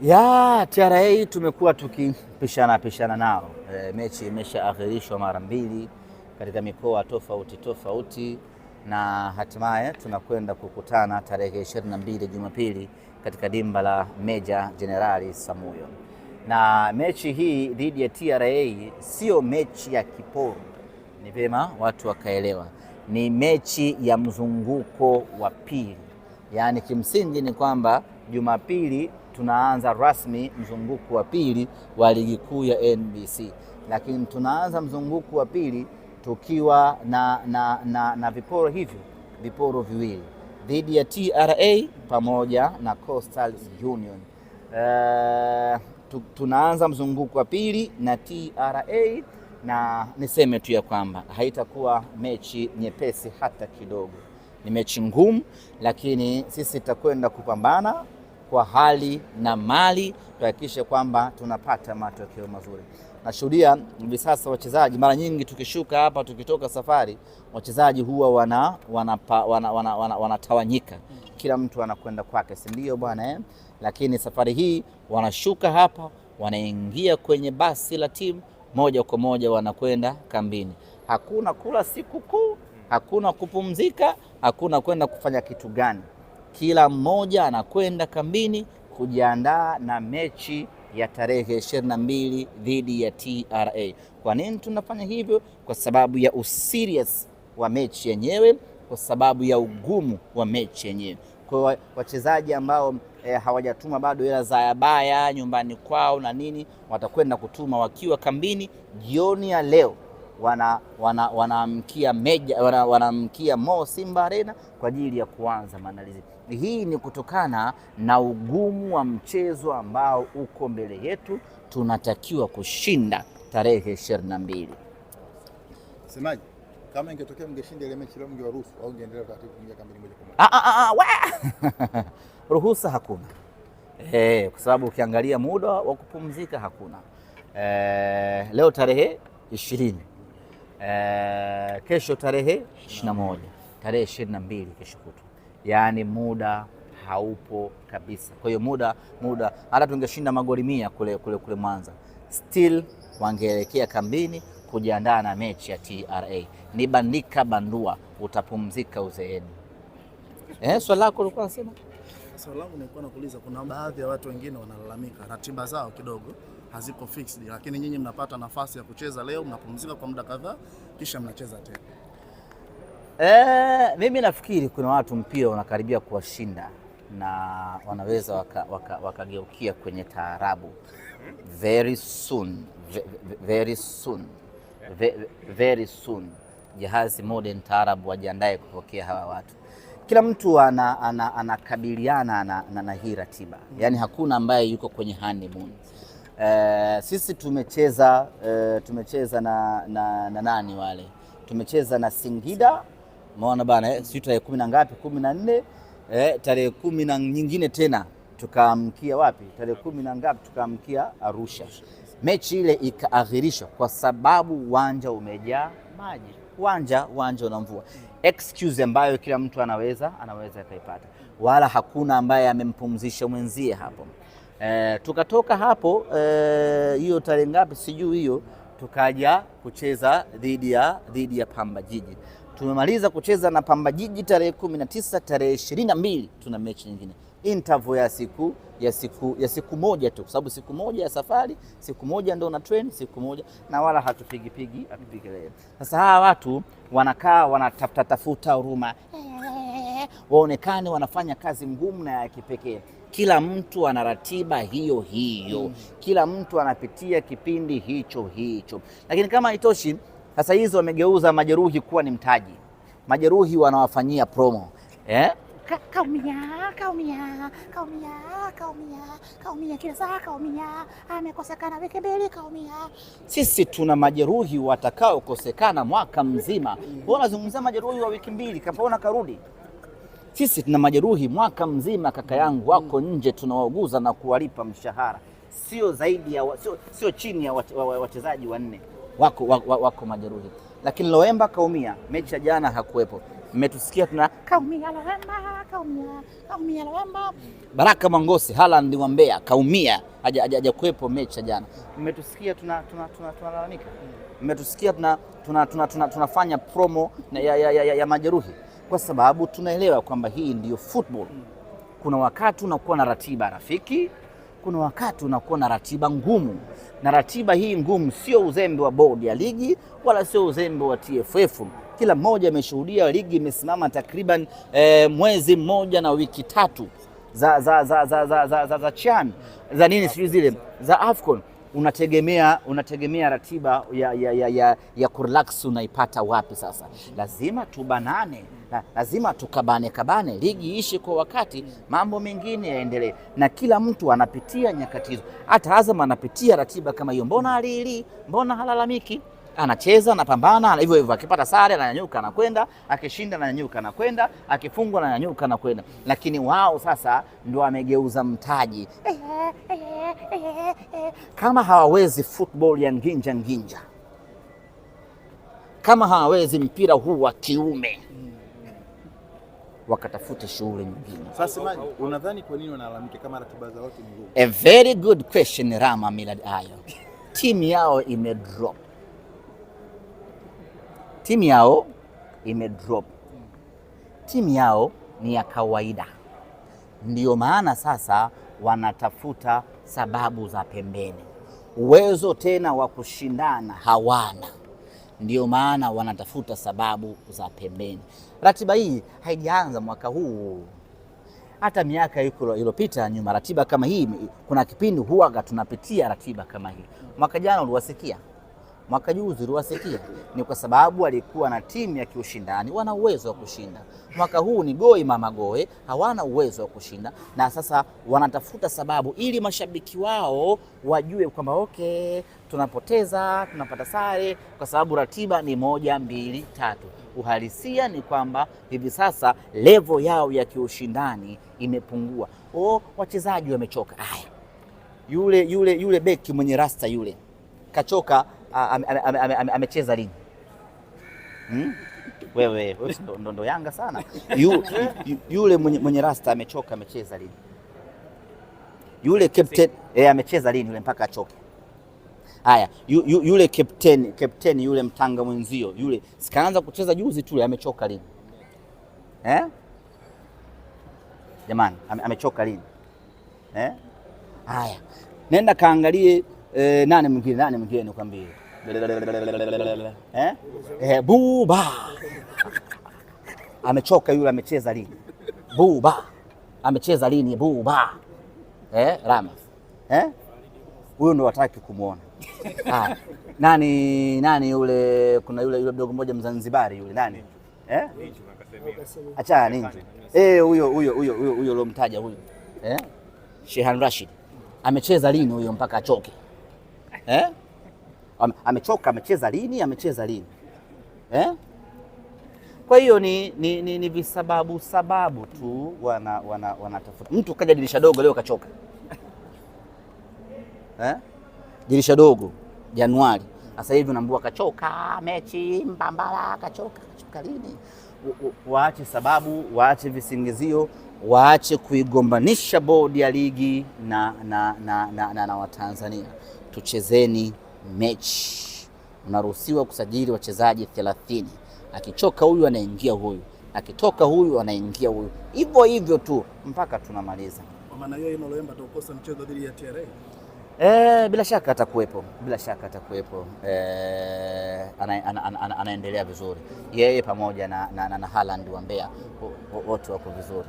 Ya TRA tumekuwa tukipishana nao. Mechi imeshaakhirishwa mara mbili katika mikoa tofauti tofauti, na hatimaye tunakwenda kukutana tarehe 22 Jumapili katika dimba la Meja Jenerali Samuyo. Na mechi hii dhidi ya TRA sio mechi ya kiporo, ni vyema watu wakaelewa, ni mechi ya mzunguko wa pili. Yaani kimsingi ni kwamba Jumapili tunaanza rasmi mzunguko wa pili wa ligi kuu ya NBC, lakini tunaanza mzunguko wa pili tukiwa na viporo viwili dhidi ya TRA pamoja na Coastal Union. Tunaanza mzunguko wa pili na TRA, na niseme tu ya kwamba haitakuwa mechi nyepesi hata kidogo. Ni mechi ngumu, lakini sisi tutakwenda kupambana kwa hali na mali tuhakikishe kwamba tunapata matokeo mazuri. Nashuhudia hivi sasa wachezaji, mara nyingi tukishuka hapa, tukitoka safari, wachezaji huwa wanatawanyika, kila mtu anakwenda kwake, si ndio bwana? Lakini safari hii wanashuka hapa, wanaingia kwenye basi la timu moja kwa moja, wanakwenda kambini. Hakuna kula sikukuu, hakuna kupumzika, hakuna kwenda kufanya kitu gani. Kila mmoja anakwenda kambini kujiandaa na mechi ya tarehe 22 dhidi ya TRA. Kwa nini tunafanya hivyo? Kwa sababu ya userious wa mechi yenyewe, kwa sababu ya ugumu wa mechi yenyewe. Kwa wachezaji ambao hawajatuma bado hela za yabaya nyumbani kwao na nini, watakwenda kutuma wakiwa kambini jioni ya leo. Wanaamkia Mo Simba Arena kwa ajili ya kuanza maandalizi. Hii ni kutokana na ugumu wa mchezo ambao uko mbele yetu, tunatakiwa kushinda tarehe 22. Semaji, kama ingetokea mngeshinda ile mechi leo mngewaruhusu au ungeendelea taratibu kuingia kambini moja kwa moja? Ruhusa hakuna. Kwa sababu ukiangalia muda wa kupumzika hakuna. Leo tarehe 20. Kesho tarehe 21, tarehe 22 kesho kutwa. Yaani muda haupo kabisa. Kwa hiyo muda hata tungeshinda magoli 100 kule Mwanza, still wangeelekea kambini kujiandaa na mechi ya TRA. Ni bandika bandua, utapumzika uzeeni. Swali lako ulikuwa unasema? Swali langu nilikuwa nakuuliza, kuna baadhi ya watu wengine wanalalamika ratiba zao kidogo haziko fixed, lakini nyinyi mnapata nafasi ya kucheza leo, mnapumzika kwa muda kadhaa kisha mnacheza tena. Mimi nafikiri kuna watu mpira unakaribia kuwashinda na wanaweza wakageukia kwenye taarabu very soon. Jahazi modern taarabu wajiandae kupokea hawa watu. Kila mtu anakabiliana na hii ratiba. Yaani hakuna ambaye yuko kwenye honeymoon. Sisi tumecheza na nani wale? Tumecheza na Singida, umeona bana, sisi tarehe 10 na ngapi? 14. Tarehe 10 na nyingine tena tukaamkia wapi? Tarehe 10 na ngapi? Tukaamkia Arusha. Mechi ile ikaakhirishwa kwa sababu uwanja umejaa maji. Uwanja una mvua. Excuse ambayo kila mtu anaweza akaipata. Wala hakuna ambaye amempumzisha mwenzie hapo. Tukatoka hapo hiyo tarehe ngapi sijui hiyo, tukaja kucheza dhidi ya Pamba Jiji. Tumemaliza kucheza na Pamba Jiji tarehe 19, tarehe 22 tuna mechi nyingine. Interval ya siku moja tu, kwa sababu siku moja ya safari, siku moja ndio na train, siku moja, na wala hatupigi leo. Sasa hawa watu wanakaa wanatafuta huruma, waonekane wanafanya kazi ngumu na ya kipekee. Kila mtu ana ratiba hiyo, kila mtu anapitia kipindi hicho. Lakini kama haitoshi, sasa hizo wamegeuza majeruhi kuwa ni mtaji. Majeruhi wanawafanyia promo. Kaumia kila saa, amekosekana wiki mbili, kaumia. Sisi tuna majeruhi watakaokosekana mwaka mzima. Mbona zungumzia majeruhi wa wiki mbili kapona karudi? Sisi tuna majeruhi mwaka mzima, kaka yangu, wako nje, tunawauguza na kuwalipa mshahara. Sio zaidi ya sio chini ya wachezaji 4 wako majeruhi. Lakini Loemba kaumia, mechi ya jana hakuwepo. Mmetusikia tuna kaumia Lawemba. Baraka Mwangosi Haaland wa Mbeya kaumia, hajakuepo mechi jana. Mmetusikia tunalalamika. Mmetusikia tunafanya promo ya majeruhi, kwa sababu tunaelewa kwamba hii ndiyo football. Kuna wakati unakuwa na ratiba rafiki, kuna wakati unakuwa na ratiba ngumu, na ratiba hii ngumu sio uzembe wa bodi ya ligi wala sio uzembe wa TFF. Kila mmoja ameshuhudia ligi imesimama takriban mwezi mmoja na wiki tatu za CHAN za nini sijui zile za AFCON. Unategemea ratiba ya kurelax unaipata wapi sasa? Lazima tubanane, lazima tukabane ligi ishi kwa wakati, mambo mengine yaendelee, na kila mtu anapitia nyakati hizo. Hata Azam anapitia ratiba kama hiyo. Mbona alili, mbona halalamiki? Anacheza, anapambana hivyo hivyo, akipata sare ananyanyuka anakwenda, akishinda ananyanyuka anakwenda, akifungwa ananyanyuka anakwenda. Lakini wao sasa ndio wamegeuza mtaji. Kama hawawezi football ya nginja, kama hawawezi mpira huu wa kiume, wakatafute shughuli nyingine. Sasa unadhani kwa nini wanalalamika kama ratiba za wote ni ngumu? A very good question, Rama Millard Ayo. Timu yao imedrop. Timu yao ni ya kawaida, ndio maana sasa wanatafuta sababu za pembeni. Uwezo tena wa kushindana hawana, ndio maana wanatafuta sababu za pembeni. Ratiba hii haijaanza mwaka huu, hata miaka iliyopita nyuma ratiba kama hii, kuna kipindi huaga tunapitia ratiba kama hii. Mwaka jana uliwasikia, mwaka juzi uliwasikia, ni kwa sababu walikuwa na timu ya kiushindani, wana uwezo wa kushinda. Mwaka huu ni goi mama goe, hawana uwezo wa kushinda, na sasa wanatafuta sababu ili mashabiki wao wajue kwamba okay, tunapoteza, tunapata sare kwa sababu ratiba ni 1, 2, 3. Uhalisia ni kwamba hivi sasa level yao ya kiushindani imepungua. Wachezaji wamechoka. Yule beki mwenye rasta yule kachoka. Amecheza lini? Wewe ndo Yanga sana. Yule mwenye rasta amechoka, amecheza lini? Yule captain amecheza lini yule mpaka achoke? Haya, yule captain yule mtanga mwenzio yule sikaanza kucheza juzi tu, amechoka lini? Jamani, amechoka lini? Haya, nenda kaangalie nani mwingine nikwambie. Buba amechoka yule, amecheza lini? Buba amecheza lini? Buba Rama huyo ndo wataki kumuona. Nani yule, kuna yule mdogo mmoja Mzanzibari yule nani? Acha Ninju. Huyo lomtaja huyo. Shehan Rashid. Amecheza lini huyo mpaka achoke? Amechoka, amecheza lini? Kwa hiyo ni visababu tu wanatafuta. Mtu kaja dirisha dogo leo kachoka. Dirisha dogo Januari. Sasa hivi unaambiwa kachoka mechi Mbambala, kachoka lini? Waache sababu, waache visingizio, waache kuigombanisha bodi ya ligi na Watanzania. Tuchezeni mechi. Unaruhusiwa kusajili wachezaji 30. Akichoka huyu anaingia huyu, akitoka huyu anaingia huyu, hivyo tu mpaka tunamaliza. Kwa maana hiyo Lawemba atakosa mchezo dhidi ya TRA. Bila shaka atakuwepo, anaendelea vizuri yeye pamoja na Haaland wa Mbeya, wote wako vizuri.